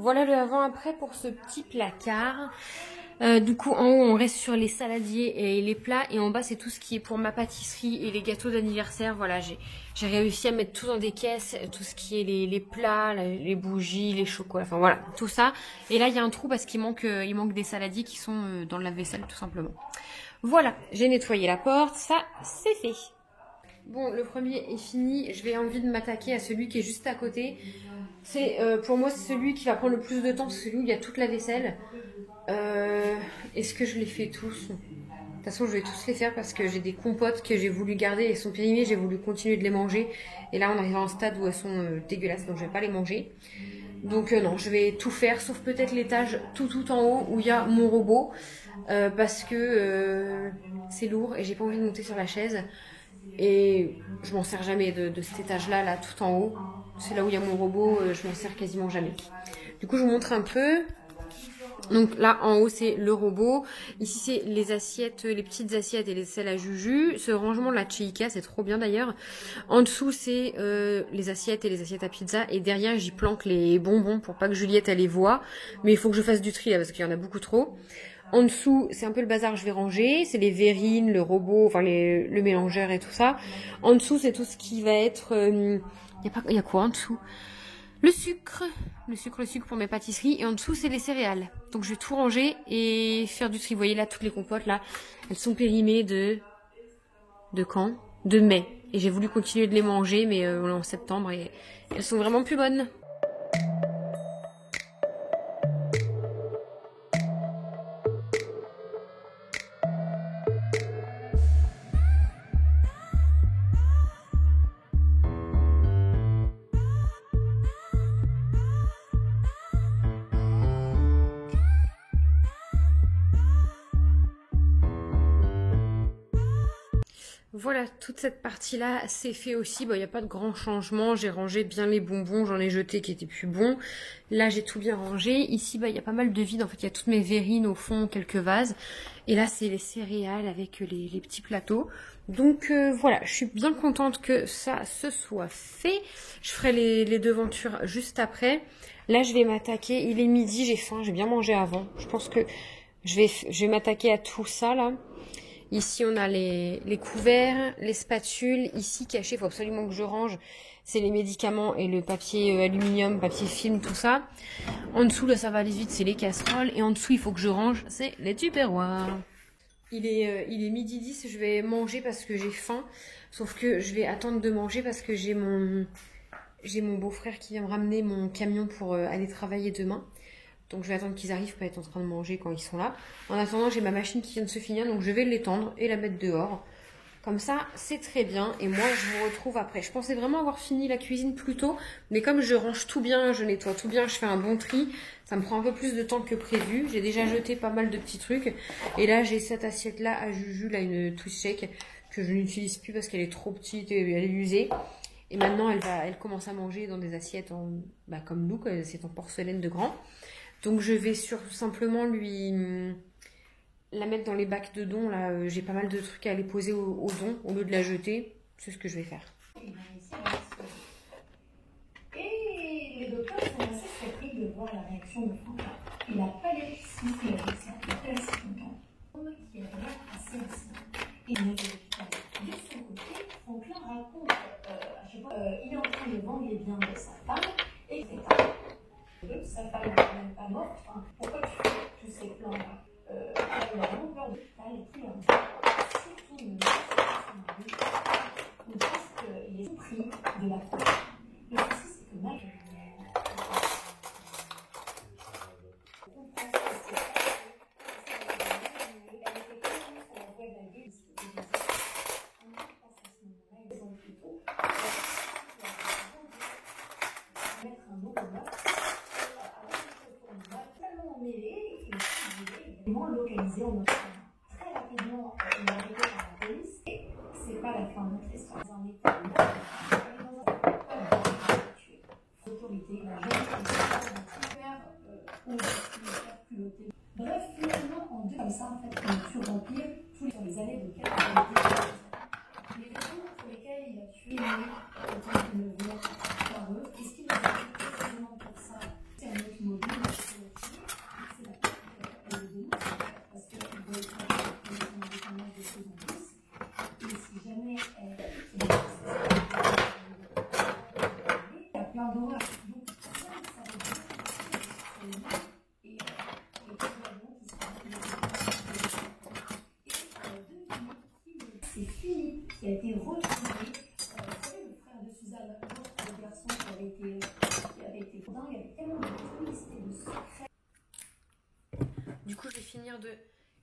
Voilà le avant-après pour ce petit placard. Du coup, en haut, on reste sur les saladiers et les plats. Et en bas, c'est tout ce qui est pour ma pâtisserie et les gâteaux d'anniversaire. Voilà, j'ai réussi à mettre tout dans des caisses. Tout ce qui est les plats, les bougies, les chocolats. Enfin, voilà, tout ça. Et là, il y a un trou parce qu'il manque des saladiers qui sont dans le lave-vaisselle, tout simplement. Voilà, j'ai nettoyé la porte. Ça, c'est fait. Bon, le premier est fini. Je vais envie de m'attaquer à celui qui est juste à côté. C'est pour moi, c'est celui qui va prendre le plus de temps. C'est celui où il y a toute la vaisselle. Est-ce que je les fais tous? De toute façon, je vais tous les faire parce que j'ai des compotes que j'ai voulu garder. Elles sont périmées, j'ai voulu continuer de les manger. Et là, on arrive à un stade où elles sont dégueulasses, donc je vais pas les manger. Donc non, je vais tout faire, sauf peut-être l'étage tout en haut où il y a mon robot. Parce que c'est lourd et j'ai pas envie de monter sur la chaise. Et je m'en sers jamais de cet étage-là, là, tout en haut. C'est là où il y a mon robot, je m'en sers quasiment jamais. Du coup, je vous montre un peu. Donc là, en haut, c'est le robot. Ici, c'est les assiettes, les petites assiettes et les selles à juju. Ce rangement là de chez Ikea, c'est trop bien d'ailleurs. En dessous, c'est les assiettes et les assiettes à pizza. Et derrière, j'y planque les bonbons pour pas que Juliette, elle les voie. Mais il faut que je fasse du tri là, parce qu'il y en a beaucoup trop. En dessous, c'est un peu le bazar, je vais ranger. C'est les verrines, le robot, enfin le mélangeur et tout ça. En dessous, c'est tout ce qui va être... Il y a quoi en dessous? Le sucre pour mes pâtisseries. Et en dessous, c'est les céréales. Donc, je vais tout ranger et faire du tri. Vous voyez là, toutes les compotes, là, elles sont périmées de quand? De mai. Et j'ai voulu continuer de les manger, mais on est en septembre et elles sont vraiment plus bonnes. Voilà, toute cette partie-là, c'est fait aussi. Bon, il n'y a pas de grand changement. J'ai rangé bien les bonbons, j'en ai jeté qui étaient plus bons. Là, j'ai tout bien rangé. Ici, il y a pas mal de vide. En fait, il y a toutes mes verrines au fond, quelques vases. Et là, c'est les céréales avec les petits plateaux. Donc voilà, je suis bien contente que ça se soit fait. Je ferai les devantures juste après. Là, je vais m'attaquer. Il est midi, j'ai faim, j'ai bien mangé avant. Je pense que je vais m'attaquer à tout ça, là. Ici, on a les couverts, les spatules. Ici, caché, il faut absolument que je range. C'est les médicaments et le papier aluminium, papier film, tout ça. En dessous, là, ça va aller vite, c'est les casseroles. Et en dessous, il faut que je range, c'est les tupperwares. Il est midi 10, je vais manger parce que j'ai faim. Sauf que je vais attendre de manger parce que j'ai mon beau-frère qui vient me ramener mon camion pour aller travailler demain. Donc je vais attendre qu'ils arrivent, pas être en train de manger quand ils sont là. En attendant, j'ai ma machine qui vient de se finir, donc je vais l'étendre et la mettre dehors. Comme ça, c'est très bien. Et moi, je vous retrouve après. Je pensais vraiment avoir fini la cuisine plus tôt, mais comme je range tout bien, je nettoie tout bien, je fais un bon tri, ça me prend un peu plus de temps que prévu. J'ai déjà jeté pas mal de petits trucs. Et là, j'ai cette assiette-là à Juju, là, une Twist Shake, que je n'utilise plus parce qu'elle est trop petite et elle est usée. Et maintenant, elle commence à manger dans des assiettes comme nous, des assiettes en porcelaine de grand. Donc je vais simplement la mettre dans les bacs de dons. Là, j'ai pas mal de trucs à aller poser au don au lieu de la jeter. C'est ce que je vais faire. Et les docteurs sont assez surpris de voir la réaction de Franck. Il n'a pas l'air si il a réussi à faire assez content. Qui a l'air assez ancien. Il ne veut pas. De son côté, Franklin raconte à chaque fois il est en train de vendre les biens de sa femme et sa femme n'est même pas morte. Enfin, pourquoi tu fais tous ces plans-là? Elle a vraiment peur de ta et puis surtout ne parce qu'il est pris de la foi. Le souci, c'est que malgré localisé en notre très rapidement il est arrêté par la police et c'est pas la fin de notre histoire. Dans un état l'autorité, la jeune super ou piloté. Bref, finalement, en deux comme ça, en fait, il a pu remplir tous les années de quête. Les raisons pour lesquelles il a tué autant qu'il le veut par eux, et ce qu'il a fait précisément pour ça, c'est un automobile.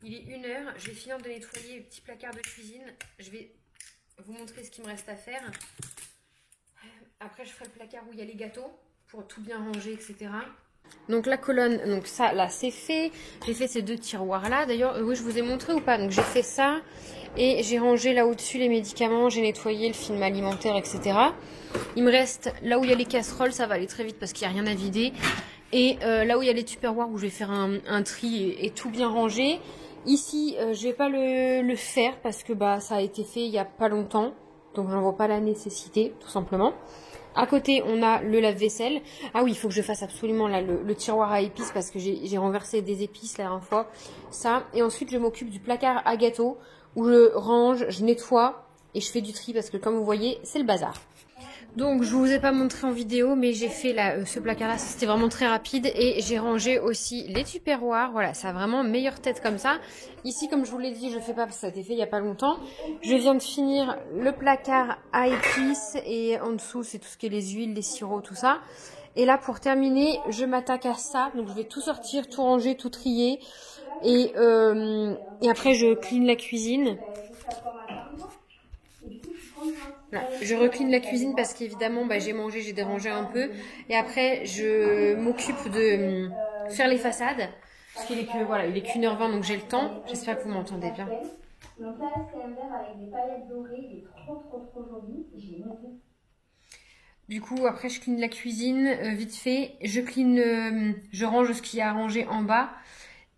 Il est 1h, je vais finir de nettoyer le petit placard de cuisine. Je vais vous montrer ce qu'il me reste à faire. Après, je ferai le placard où il y a les gâteaux pour tout bien ranger, etc. Donc la colonne, donc ça là c'est fait. J'ai fait ces 2 tiroirs là. D'ailleurs, oui, je vous ai montré ou pas. Donc j'ai fait ça et j'ai rangé là au-dessus les médicaments. J'ai nettoyé le film alimentaire, etc. Il me reste là où il y a les casseroles, ça va aller très vite parce qu'il n'y a rien à vider. Et là où il y a les tupperwares où je vais faire un tri et tout bien ranger. Ici, je vais pas le faire parce que bah ça a été fait il y a pas longtemps. Donc j'en vois pas la nécessité, tout simplement. À côté, on a le lave-vaisselle. Ah oui, il faut que je fasse absolument là le tiroir à épices parce que j'ai renversé des épices la dernière fois. Ça. Et ensuite, je m'occupe du placard à gâteaux où je range, je nettoie et je fais du tri parce que comme vous voyez, c'est le bazar. Donc je vous ai pas montré en vidéo mais j'ai fait là, ce placard là, c'était vraiment très rapide et j'ai rangé aussi les tupperwares. Voilà, ça a vraiment meilleure tête comme ça. Ici comme je vous l'ai dit, je fais pas parce que ça a été fait il y a pas longtemps. Je viens de finir le placard à épices et en dessous c'est tout ce qui est les huiles, les sirops, tout ça. Et là pour terminer, je m'attaque à ça. Donc je vais tout sortir, tout ranger, tout trier et après je clean la cuisine. Là, je recline la cuisine parce qu'évidemment bah, j'ai mangé, j'ai dérangé un peu et après je m'occupe de faire les façades parce qu'il est que voilà, il est qu'1h20 donc j'ai le temps. J'espère que vous m'entendez bien. Donc là c'est un verre avec des paillettes dorées, il est trop joli, j'ai noté. Du coup après je clean la cuisine vite fait, je range ce qu'il y a à ranger en bas.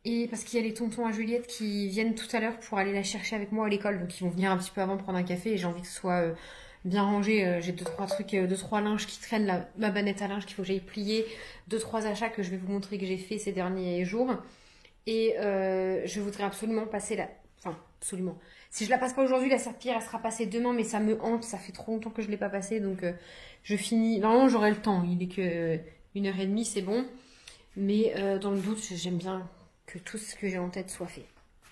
Et parce qu'il y a les tontons à Juliette qui viennent tout à l'heure pour aller la chercher avec moi à l'école. Donc ils vont venir un petit peu avant prendre un café et j'ai envie que ce soit bien rangé. J'ai 2-3 trucs, 2-3 linges qui traînent, ma bannette à linge qu'il faut que j'aille plier. 2-3 achats que je vais vous montrer que j'ai fait ces derniers jours. Et je voudrais absolument passer la... Enfin, absolument. Si je la passe pas aujourd'hui, la serpillière elle sera passée demain, mais ça me hante. Ça fait trop longtemps que je l'ai pas passée. Donc je finis... Normalement j'aurai le temps. Il est que 1h30, c'est bon. Mais dans le doute, j'aime bien que tout ce que j'ai en tête soit fait.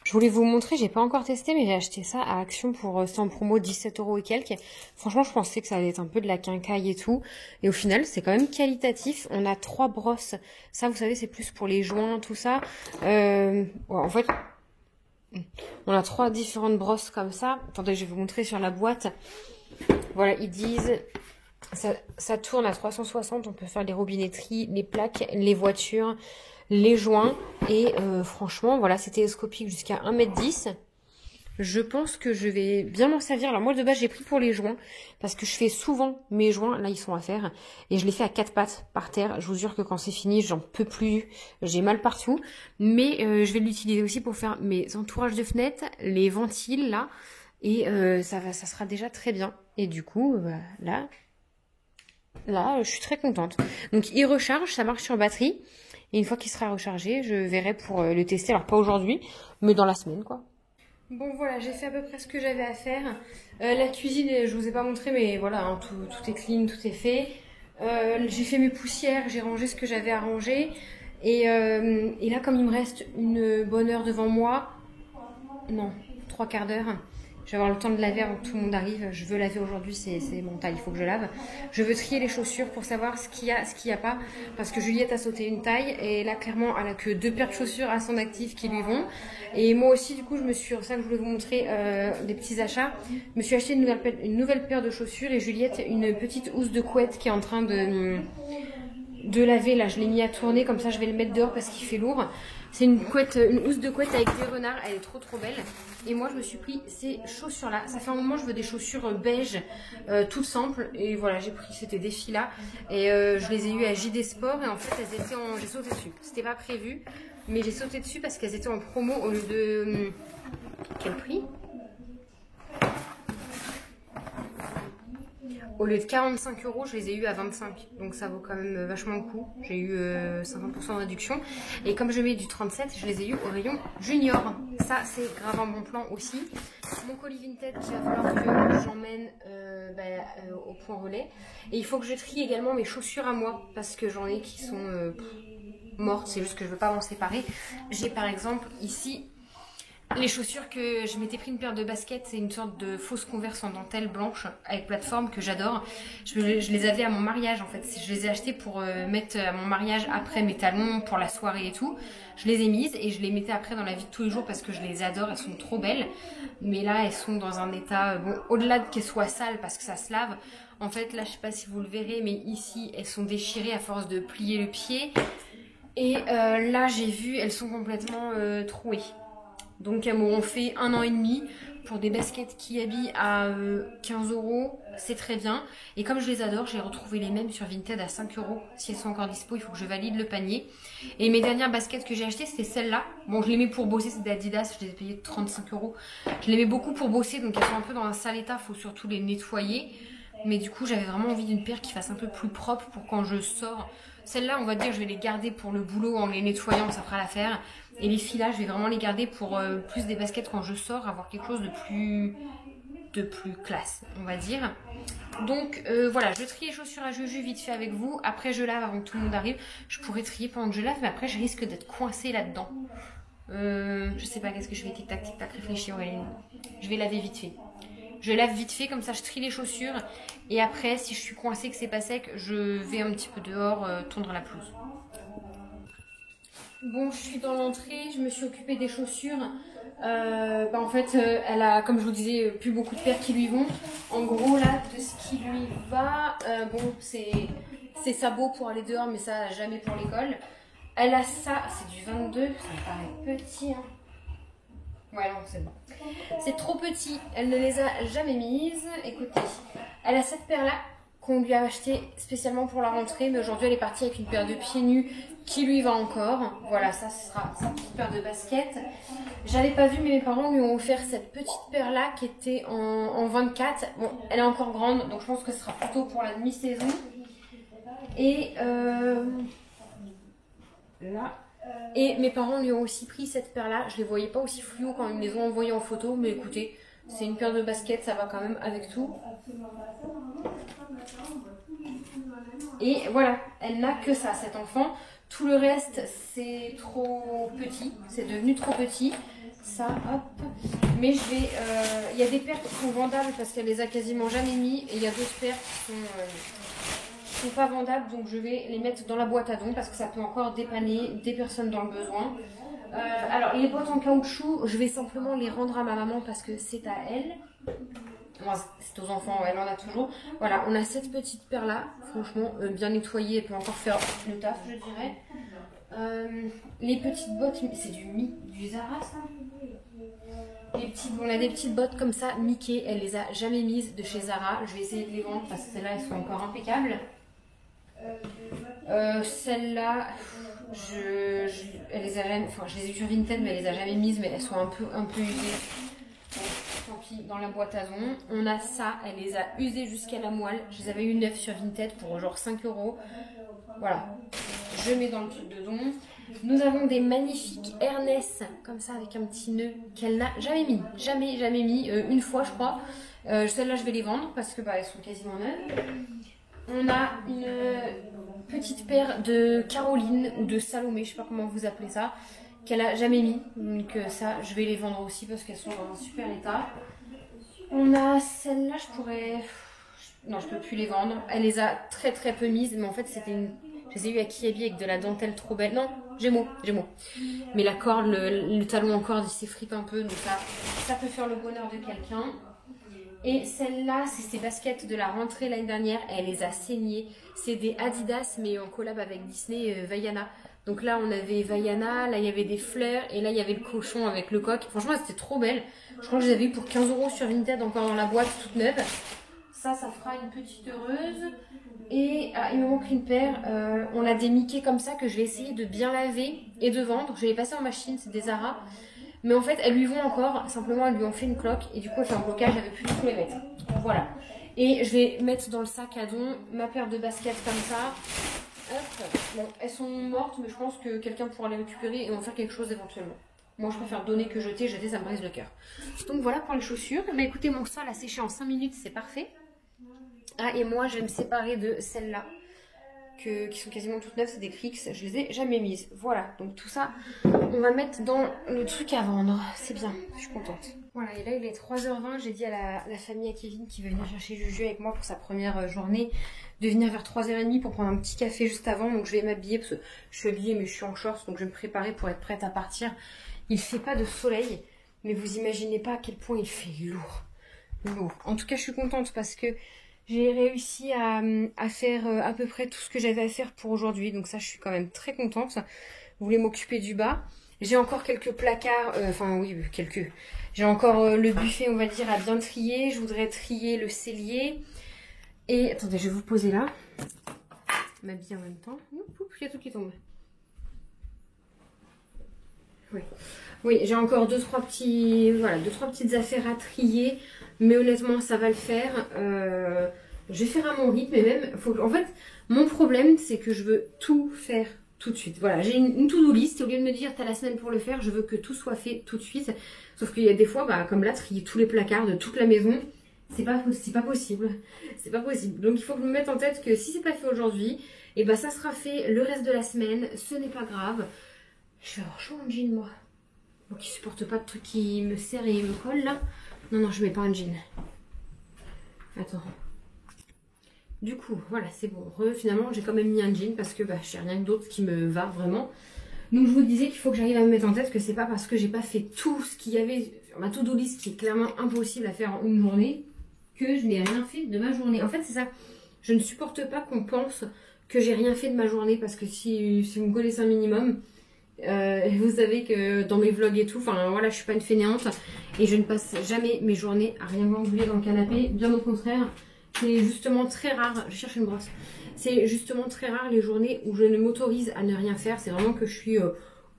Je voulais vous montrer, j'ai pas encore testé, mais j'ai acheté ça à Action pour c'est en promo 17 € et quelques. Franchement, je pensais que ça allait être un peu de la quincaille et tout. Et au final, c'est quand même qualitatif. On a 3 brosses. Ça, vous savez, c'est plus pour les joints, tout ça. Ouais, en fait, on a 3 différentes brosses comme ça. Attendez, je vais vous montrer sur la boîte. Voilà, ils disent... Ça tourne à 360. On peut faire les robinetteries, les plaques, les voitures... les joints et franchement voilà c'est télescopique jusqu'à 1,10 m. Je pense que je vais bien m'en servir. Alors moi de base j'ai pris pour les joints parce que je fais souvent mes joints, là ils sont à faire et je les fais à 4 pattes par terre. Je vous jure que quand c'est fini j'en peux plus, j'ai mal partout, mais je vais l'utiliser aussi pour faire mes entourages de fenêtres, les ventiles là et ça sera déjà très bien. Et du coup là je suis très contente. Donc il recharge, ça marche sur batterie. Et une fois qu'il sera rechargé, je verrai pour le tester. Alors pas aujourd'hui, mais dans la semaine quoi. Bon voilà, j'ai fait à peu près ce que j'avais à faire. La cuisine, je vous ai pas montré, mais voilà, hein, tout est clean, tout est fait. J'ai fait mes poussières, j'ai rangé ce que j'avais à ranger. Et là, comme il me reste une bonne heure devant moi, non, 3/4 d'heure, je vais avoir le temps de laver avant que tout le monde arrive. Je veux laver aujourd'hui, c'est mon taille, il faut que je lave. Je veux trier les chaussures pour savoir ce qu'il y a, ce qu'il n'y a pas. Parce que Juliette a sauté une taille et là, clairement, elle a que 2 paires de chaussures à son actif qui lui vont. Et moi aussi, du coup, c'est ça que je voulais vous montrer des petits achats. Je me suis acheté une nouvelle paire de chaussures et Juliette, une petite housse de couette qui est en train de laver. Là, je l'ai mis à tourner, comme ça, je vais le mettre dehors parce qu'il fait lourd. C'est une housse de couette avec des renards, elle est trop belle. Et moi je me suis pris ces chaussures là. Ça fait un moment je veux des chaussures beige, toutes simples. Et voilà, j'ai pris, c'était des filles là. Et je les ai eues à JD Sport. Et en fait elles étaient j'ai sauté dessus. C'était pas prévu, mais j'ai sauté dessus parce qu'elles étaient en promo au lieu de... Quel prix ? Au lieu de 45 €, je les ai eu à 25. Donc ça vaut quand même vachement le coup. J'ai eu 50% de réduction. Et comme je mets du 37, je les ai eu au rayon junior. Ça, c'est grave un bon plan aussi. Mon colis Vinted qu'il va falloir que j'emmène au point relais. Et il faut que je trie également mes chaussures à moi. Parce que j'en ai qui sont mortes. C'est juste que je ne veux pas m'en séparer. J'ai par exemple ici Les chaussures que je m'étais pris une paire de baskets, c'est une sorte de fausse Converse en dentelle blanche avec plateforme que j'adore. Je les avais à mon mariage en fait. Je les ai achetées pour mettre à mon mariage après mes talons pour la soirée et tout. Je les ai mises et je les mettais après dans la vie de tous les jours parce que je les adore. Elles sont trop belles. Mais là, elles sont dans un état, bon, au-delà de qu'elles soient sales parce que ça se lave. En fait, là, je sais pas si vous le verrez, mais ici, elles sont déchirées à force de plier le pied. Et là, j'ai vu, elles sont complètement trouées. Donc elles m'auront fait 1 an et demi pour des baskets Kiabi à 15 €, c'est très bien. Et comme je les adore, j'ai retrouvé les mêmes sur Vinted à 5 €. Si elles sont encore dispo, il faut que je valide le panier. Et mes dernières baskets que j'ai achetées, c'était celles-là. Bon, je les mets pour bosser, c'est des Adidas, je les ai payées 35 €. Je les mets beaucoup pour bosser, donc elles sont un peu dans un sale état, il faut surtout les nettoyer. Mais du coup, j'avais vraiment envie d'une paire qui fasse un peu plus propre pour quand je sors. Celles-là, on va dire, je vais les garder pour le boulot en les nettoyant, ça fera l'affaire. Et les filles là, je vais vraiment les garder pour plus des baskets quand je sors, avoir quelque chose de plus classe, on va dire. Donc voilà, je trie les chaussures à Juju vite fait avec vous. Après, je lave avant que tout le monde arrive. Je pourrais trier pendant que je lave, mais après, je risque d'être coincée là-dedans. Je sais pas, qu'est-ce que je vais tic-tac, réfléchir, Aurélie. Je vais laver vite fait. Je lave vite fait, comme ça je trie les chaussures. Et après, si je suis coincée, que c'est pas sec, je vais un petit peu dehors tondre la pelouse. Bon, je suis dans l'entrée, je me suis occupée des chaussures. En fait, elle a, comme je vous disais, plus beaucoup de paires qui lui vont. En gros, là, de ce qui lui va, bon, c'est sabots pour aller dehors, mais ça, jamais pour l'école. Elle a ça, c'est du 22, ça me paraît petit, hein. Ouais, non, c'est bon. C'est trop petit, elle ne les a jamais mises. Écoutez, elle a cette paire-là qu'on lui a acheté spécialement pour la rentrée, mais aujourd'hui elle est partie avec une paire de pieds nus qui lui va encore. Voilà, ça ce sera sa petite paire de baskets. J'avais pas vu, mais mes parents lui ont offert cette petite paire-là qui était en 24. Bon, elle est encore grande, donc je pense que ce sera plutôt pour la demi-saison. Et là... Et mes parents lui ont aussi pris cette paire-là. Je les voyais pas aussi fluo quand ils me les ont envoyées en photo, mais écoutez, c'est une paire de baskets, ça va quand même avec tout. Et voilà, elle n'a que ça, cet enfant. Tout le reste, c'est trop petit, c'est devenu trop petit. Ça, hop. Mais je vais... Il y a des paires qui sont vendables parce qu'elle les a quasiment jamais mis. Et il y a d'autres paires qui sont pas vendables, donc je vais les mettre dans la boîte à dons parce que ça peut encore dépanner des personnes dans le besoin. Alors les bottes en caoutchouc, je vais simplement les rendre à ma maman parce que c'est à elle. Bon, c'est aux enfants, elle en a toujours. Voilà, on a cette petite paire là, franchement bien nettoyée, elle peut encore faire le taf, je dirais. Les petites bottes, c'est du Zara ça. On a des petites bottes comme ça, Mickey, elle les a jamais mises de chez Zara. Je vais essayer de les vendre parce que celles-là elles sont encore impeccables. Celles-là, je les ai sur Vinted, mais elle les a jamais mises, mais elles sont un peu usées. Bon, tant pis, dans la boîte à dons. On a ça, elle les a usées jusqu'à la moelle. Je les avais eu neuves sur Vinted pour genre 5 €. Voilà, je mets dans le truc de don. Nous avons des magnifiques Ernest, comme ça, avec un petit nœud qu'elle n'a jamais mis. Jamais mis, une fois je crois. Celles-là, je vais les vendre parce que elles sont quasiment neuves. On a une petite paire de Caroline ou de Salomé, je sais pas comment vous appelez ça, qu'elle a jamais mis. Donc ça, je vais les vendre aussi parce qu'elles sont dans un super état. On a celle-là, non, je peux plus les vendre. Elle les a très peu mises, mais en fait je les ai eues à Kiabi avec de la dentelle trop belle. Non, Gémeaux. Mais la corde, le talon en corde, il s'effrite un peu, donc ça peut faire le bonheur de quelqu'un. Et celle-là, c'est ses baskets de la rentrée l'année dernière. Elle les a saignées. C'est des Adidas, mais en collab avec Disney, Vaiana. Donc là, on avait Vaiana, là, il y avait des fleurs, et là, il y avait le cochon avec le coq. Franchement, c'était trop belle. Je crois que je les avais eu pour 15 € sur Vinted, encore dans la boîte, toute neuve. Ça fera une petite heureuse. Et il me manque une paire. On a des Mickey comme ça que je vais essayer de bien laver et de vendre. Je vais les passer en machine, c'est des Zara. Mais en fait, elles lui vont encore, simplement elles lui ont fait une cloque et du coup elle fait un blocage, j'avais plus du tout les mettre. Voilà. Et je vais mettre dans le sac à don ma paire de baskets comme ça. Hop. Bon, elles sont mortes, mais je pense que quelqu'un pourra les récupérer et en faire quelque chose éventuellement. Moi je préfère donner que jeter, ça me brise le cœur. Donc voilà pour les chaussures. Mais écoutez, mon sol a séché en 5 minutes, c'est parfait. Ah, et moi je vais me séparer de celle-là. qui sont quasiment toutes neuves, c'est des Crix, je les ai jamais mises. Voilà, donc tout ça, on va mettre dans le truc à vendre. C'est bien, je suis contente. Voilà, et là il est 3h20, j'ai dit à la famille, à Kevin qui veut venir chercher Juju avec moi pour sa première journée, de venir vers 3h30 pour prendre un petit café juste avant. Donc je vais m'habiller parce que je suis habillée mais je suis en shorts, donc je vais me préparer pour être prête à partir. Il fait pas de soleil, mais vous imaginez pas à quel point il fait lourd. En tout cas, je suis contente parce que j'ai réussi à faire à peu près tout ce que j'avais à faire pour aujourd'hui. Donc ça, je suis quand même très contente. Je voulais m'occuper du bas. J'ai encore quelques placards, enfin oui, quelques. J'ai encore le buffet, on va dire, à bien trier. Je voudrais trier le cellier. Et attendez, je vais vous poser là. M'habiller en même temps. Il y a tout qui tombe. Oui, oui, j'ai encore deux trois petites affaires à trier. Mais honnêtement, ça va le faire. Je vais faire à mon rythme. Et même, en fait, mon problème, c'est que je veux tout faire tout de suite. Voilà, j'ai une to-do list. Au lieu de me dire, t'as la semaine pour le faire, je veux que tout soit fait tout de suite. Sauf qu'il y a des fois, comme là, trier tous les placards de toute la maison, c'est pas possible. C'est pas possible. Donc, il faut que je me mette en tête que si c'est pas fait aujourd'hui, et ça sera fait le reste de la semaine. Ce n'est pas grave. Je vais avoir chaud en jean, moi. Donc, il supporte pas de trucs qui me serrent et me collent, là. Non, je mets pas un jean. Attends. Du coup, voilà, c'est bon. Finalement, j'ai quand même mis un jean parce que j'ai rien d'autre qui me va vraiment. Donc, je vous disais qu'il faut que j'arrive à me mettre en tête que c'est pas parce que j'ai pas fait tout ce qu'il y avait sur ma to-do list qui est clairement impossible à faire en une journée que je n'ai rien fait de ma journée. En fait, c'est ça. Je ne supporte pas qu'on pense que j'ai rien fait de ma journée parce que si vous me connaissez un minimum... vous savez que dans mes vlogs et tout, je suis pas une fainéante et je ne passe jamais mes journées à rien glandouiller dans le canapé, bien au contraire. C'est justement très rare, je cherche une brosse, c'est justement très rare les journées où je ne m'autorise à ne rien faire. C'est vraiment que je suis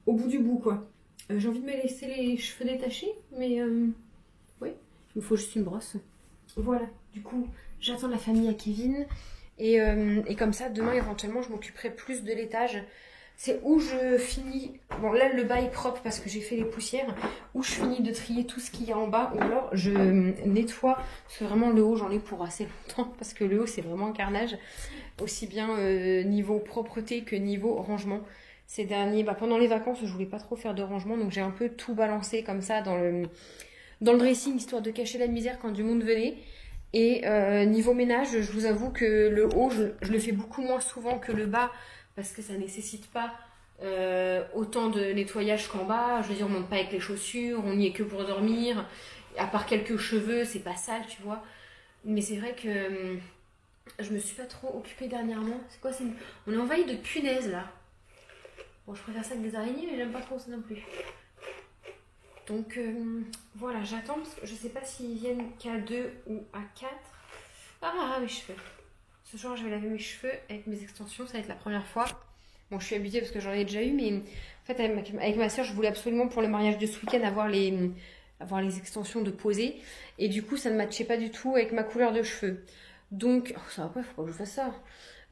au bout du bout, quoi. J'ai envie de me laisser les cheveux détachés, mais oui, il me faut juste une brosse. Voilà, du coup j'attends la famille à Kevin et comme ça demain éventuellement je m'occuperai plus de l'étage. C'est où je finis, bon là le bas est propre parce que j'ai fait les poussières, où je finis de trier tout ce qu'il y a en bas, ou alors je nettoie, parce que vraiment le haut j'en ai pour assez longtemps, parce que le haut c'est vraiment un carnage, aussi bien niveau propreté que niveau rangement. Ces derniers, pendant les vacances je voulais pas trop faire de rangement, donc j'ai un peu tout balancé comme ça dans le dressing, histoire de cacher la misère quand du monde venait. Et niveau ménage, je vous avoue que le haut je le fais beaucoup moins souvent que le bas, parce que ça nécessite pas autant de nettoyage qu'en bas. Je veux dire, on monte pas avec les chaussures, on n'y est que pour dormir. À part quelques cheveux, c'est pas sale, tu vois. Mais c'est vrai que je me suis pas trop occupée dernièrement. C'est quoi, on est envahi de punaises là. Bon, je préfère ça que des araignées, mais j'aime pas trop ça non plus. Donc voilà, j'attends parce que je sais pas s'ils viennent qu'à 2 ou à 4. Ah, mes cheveux. Ce soir, je vais laver mes cheveux avec mes extensions. Ça va être la première fois. Bon, je suis habituée parce que j'en ai déjà eu. Mais en fait, avec ma soeur, je voulais absolument pour le mariage de ce week-end avoir les extensions de poser. Et du coup, ça ne matchait pas du tout avec ma couleur de cheveux. Donc, ça va pas, faut pas que je fasse ça.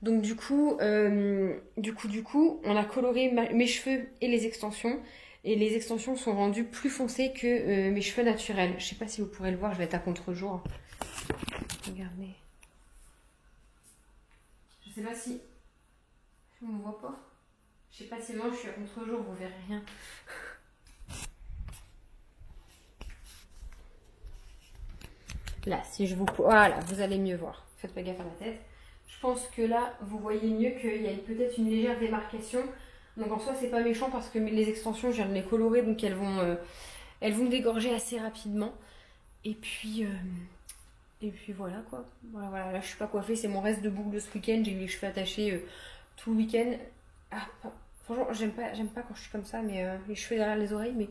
Donc du coup, on a coloré mes cheveux et les extensions. Et les extensions sont rendues plus foncées que mes cheveux naturels. Je sais pas si vous pourrez le voir, je vais être à contre-jour. Regardez. Je sais pas si... On ne voit pas. Je sais pas si moi je suis à contre-jour, vous verrez rien. Là, si je vous... Voilà, vous allez mieux voir. Faites pas gaffe à ma tête. Je pense que là, vous voyez mieux qu'il y a peut-être une légère démarcation. Donc en soi, c'est pas méchant parce que les extensions, je viens de les colorer, donc elles vont dégorger assez rapidement. Et puis voilà quoi. Voilà, là je suis pas coiffée, c'est mon reste de boucle de ce week-end. J'ai eu les cheveux attachés tout le week-end. Ah, franchement, j'aime pas quand je suis comme ça, mais les cheveux derrière les oreilles. Mais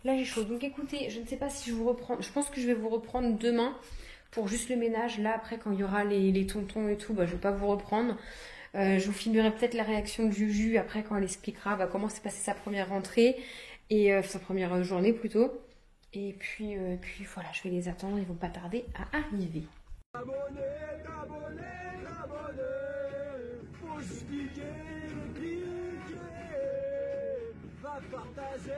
là j'ai chaud. Donc écoutez, je ne sais pas si je vous reprends. Je pense que je vais vous reprendre demain pour juste le ménage. Là après, quand il y aura les tontons et tout, je vais pas vous reprendre. Je vous filmerai peut-être la réaction de Juju après quand elle expliquera comment s'est passée sa première rentrée et sa première journée plutôt. Et puis voilà, je vais les attendre, ils vont pas tarder à arriver. Partager.